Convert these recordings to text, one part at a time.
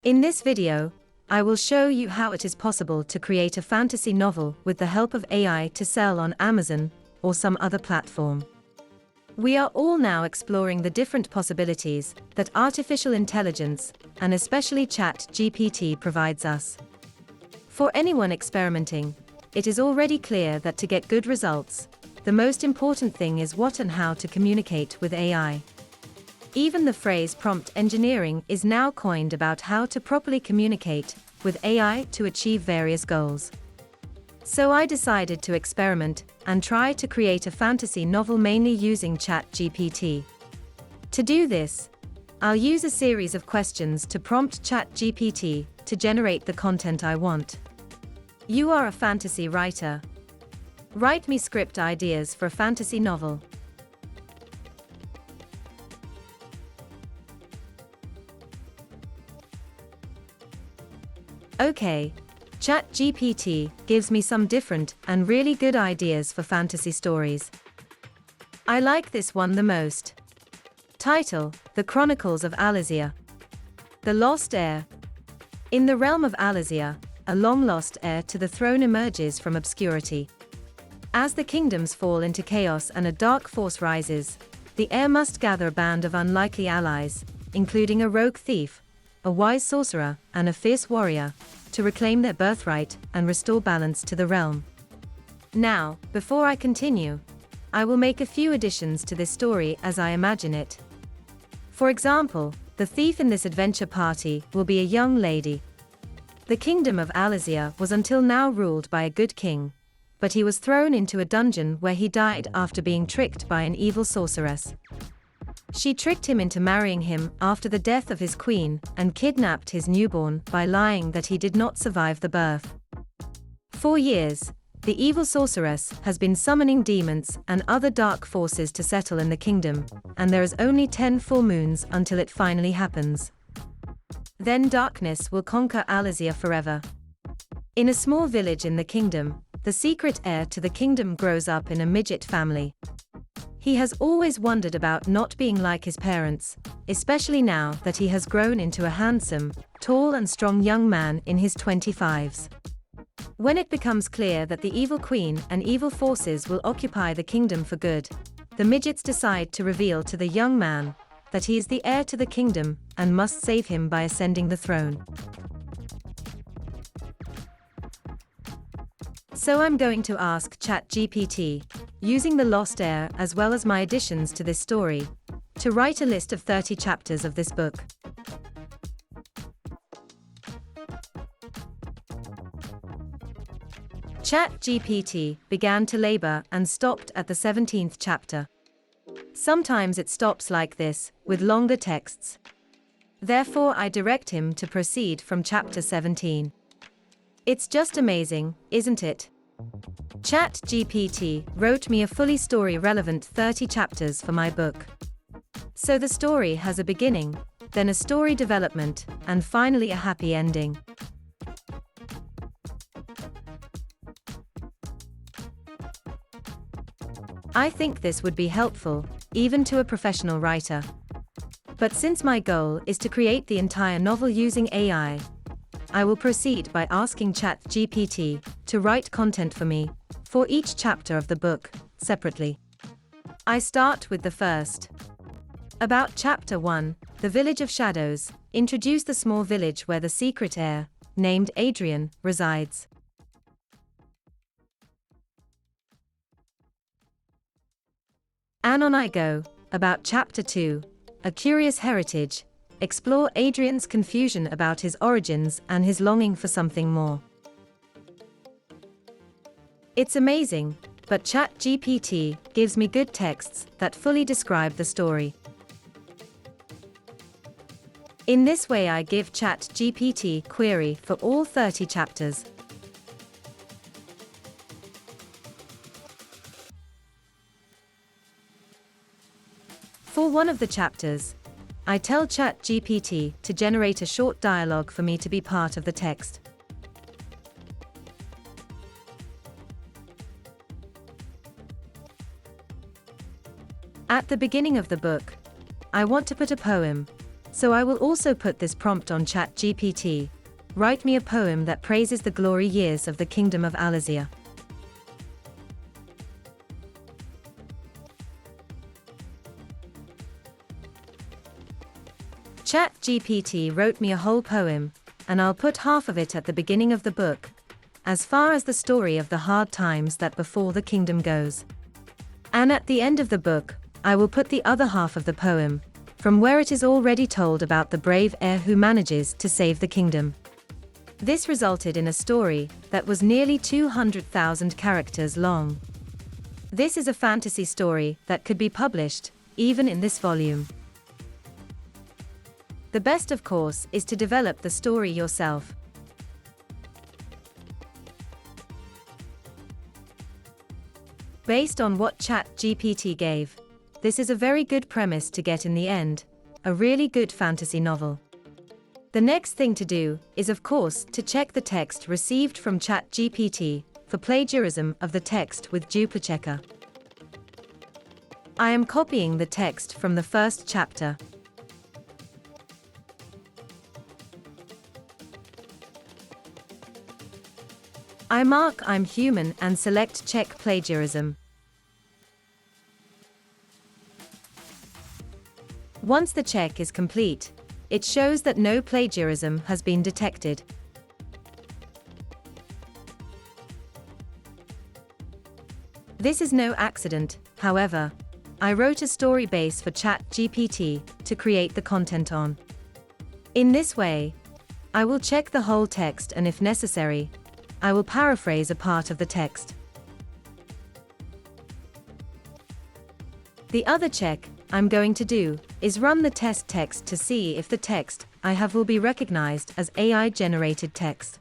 In this video, I will show you how it is possible to create a fantasy novel with the help of AI to sell on Amazon or some other platform. We are all now exploring the different possibilities that artificial intelligence, and especially Chat GPT, provides us. For anyone experimenting, it is already clear that to get good results, the most important thing is what and how to communicate with AI. Even the phrase prompt engineering is now coined about how to properly communicate with AI to achieve various goals. So I decided to experiment and try to create a fantasy novel mainly using Chat GPT. To do this, I'll use a series of questions to prompt Chat GPT to generate the content I want. You are a fantasy writer. Write me script ideas for a fantasy novel. Okay, Chat GPT gives me some different and really good ideas for fantasy stories. I like this one the most. Title: The Chronicles of Alizia. The Lost Heir. In the realm of Alizia, a long-lost heir to the throne emerges from obscurity. As the kingdoms fall into chaos and a dark force rises, the heir must gather a band of unlikely allies, including a rogue thief, a wise sorcerer, and a fierce warrior, to reclaim their birthright and restore balance to the realm. Now, before I continue, I will make a few additions to this story as I imagine it. For example, the thief in this adventure party will be a young lady. The kingdom of Alizia was until now ruled by a good king, but he was thrown into a dungeon where he died after being tricked by an evil sorceress. She tricked him into marrying him after the death of his queen and kidnapped his newborn by lying that he did not survive the birth. For years, the evil sorceress has been summoning demons and other dark forces to settle in the kingdom, and there is only 10 full moons until it finally happens. Then darkness will conquer Alizia forever. In a small village in the kingdom, the secret heir to the kingdom grows up in a midget family. He has always wondered about not being like his parents, especially now that he has grown into a handsome, tall and strong young man in his 25s. When it becomes clear that the evil queen and evil forces will occupy the kingdom for good, the midgets decide to reveal to the young man that he is the heir to the kingdom and must save him by ascending the throne. So I'm going to ask Chat GPT, using the Lost Heir as well as my additions to this story, to write a list of 30 chapters of this book. Chat GPT began to labor and stopped at the 17th chapter. Sometimes it stops like this, with longer texts. Therefore I direct him to proceed from chapter 17. It's just amazing, isn't it? Chat GPT wrote me a fully story-relevant 30 chapters for my book. So the story has a beginning, then a story development, and finally a happy ending. I think this would be helpful, even to a professional writer. But since my goal is to create the entire novel using AI, I will proceed by asking Chat GPT to write content for me, for each chapter of the book, separately. I start with the first. About Chapter 1, The Village of Shadows, introduce the small village where the secret heir, named Adrian, resides. And on I go. About Chapter 2, A Curious Heritage, explore Adrian's confusion about his origins and his longing for something more. It's amazing, but Chat GPT gives me good texts that fully describe the story. In this way I give Chat GPT query for all 30 chapters. For one of the chapters, I tell Chat GPT to generate a short dialogue for me to be part of the text. At the beginning of the book, I want to put a poem, So I will also put this prompt on Chat GPT. Write me a poem that praises the glory years of the kingdom of Alizia. Chat GPT wrote me a whole poem, and I'll put half of it at the beginning of the book, as far as the story of the hard times that befall the kingdom goes. And at the end of the book, I will put the other half of the poem, from where it is already told about the brave heir who manages to save the kingdom. This resulted in a story that was nearly 200,000 characters long. This is a fantasy story that could be published, even in this volume. The best, of course, is to develop the story yourself. Based on what Chat GPT gave, this is a very good premise to get in the end, a really good fantasy novel. The next thing to do is, of course, to check the text received from Chat GPT for plagiarism of the text with duplichecker. I am copying the text from the first chapter. I mark I'm human and select check plagiarism. Once the check is complete, it shows that no plagiarism has been detected. This is no accident, however. I wrote a story base for Chat GPT to create the content on. In this way, I will check the whole text, and if necessary, I will paraphrase a part of the text. The other check I'm going to do is run the test text to see if the text I have will be recognized as AI-generated text.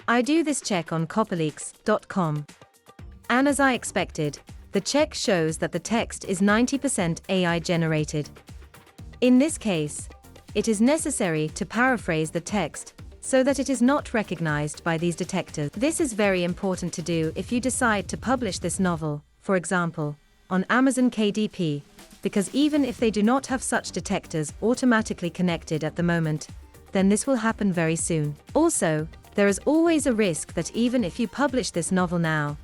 I do this check on copyleaks.com. And as I expected, the check shows that the text is 90% AI-generated. In this case, it is necessary to paraphrase the text so that it is not recognized by these detectors. This is very important to do if you decide to publish this novel, for example, on Amazon KDP, because even if they do not have such detectors automatically connected at the moment, then this will happen very soon. Also, there is always a risk that even if you publish this novel now,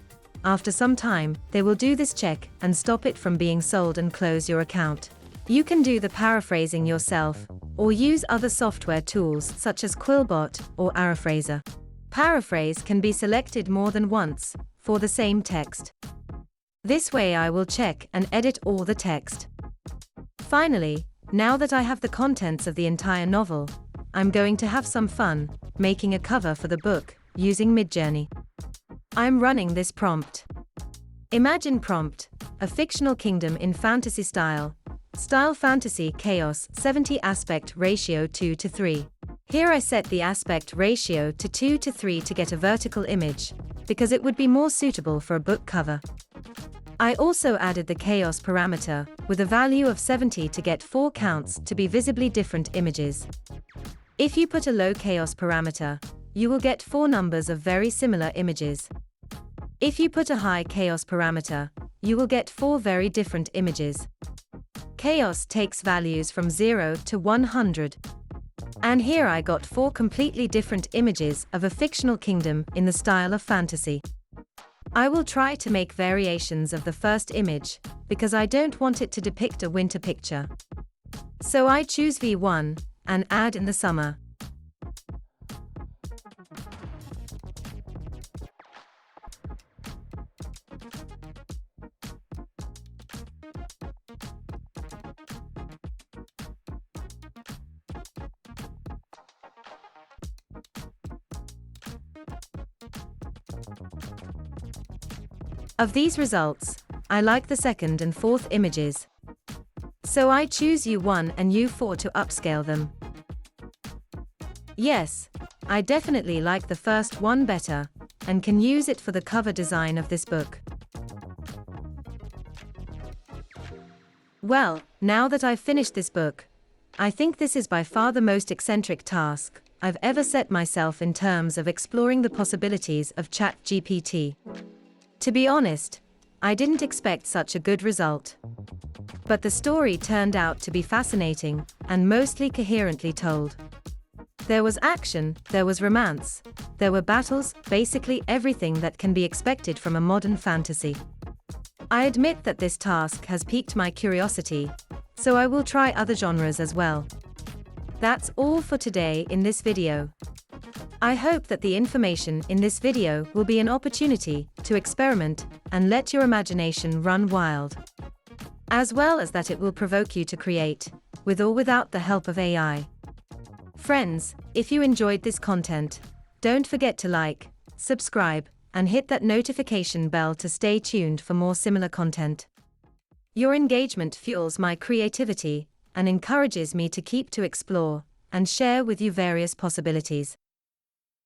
after some time, they will do this check and stop it from being sold and close your account. You can do the paraphrasing yourself, or use other software tools such as Quillbot or Araphraser. Paraphrase can be selected more than once for the same text. This way I will check and edit all the text. Finally, now that I have the contents of the entire novel, I'm going to have some fun making a cover for the book using Midjourney. I'm running this prompt. Imagine prompt, a fictional kingdom in fantasy style. Style fantasy chaos 70 aspect ratio 2:3. Here I set the aspect ratio to 2:3 to get a vertical image, because it would be more suitable for a book cover. I also added the chaos parameter with a value of 70 to get 4 counts to be visibly different images. If you put a low chaos parameter, you will get 4 numbers of very similar images. If you put a high chaos parameter, you will get 4 very different images. Chaos takes values from 0 to 100. And here I got 4 completely different images of a fictional kingdom in the style of fantasy. I will try to make variations of the first image, because I don't want it to depict a winter picture. So I choose V1, and add in the summer. Of these results, I like the second and fourth images. So I choose U1 and U4 to upscale them. Yes, I definitely like the first one better, and can use it for the cover design of this book. Well, now that I've finished this book, I think this is by far the most eccentric task I've ever set myself in terms of exploring the possibilities of Chat GPT. To be honest, I didn't expect such a good result. But the story turned out to be fascinating and mostly coherently told. There was action, there was romance, there were battles, basically everything that can be expected from a modern fantasy. I admit that this task has piqued my curiosity, so I will try other genres as well. That's all for today in this video. I hope that the information in this video will be an opportunity to experiment and let your imagination run wild. As well as that it will provoke you to create, with or without the help of AI. Friends, if you enjoyed this content, don't forget to like, subscribe, and hit that notification bell to stay tuned for more similar content. Your engagement fuels my creativity and encourages me to keep to explore and share with you various possibilities.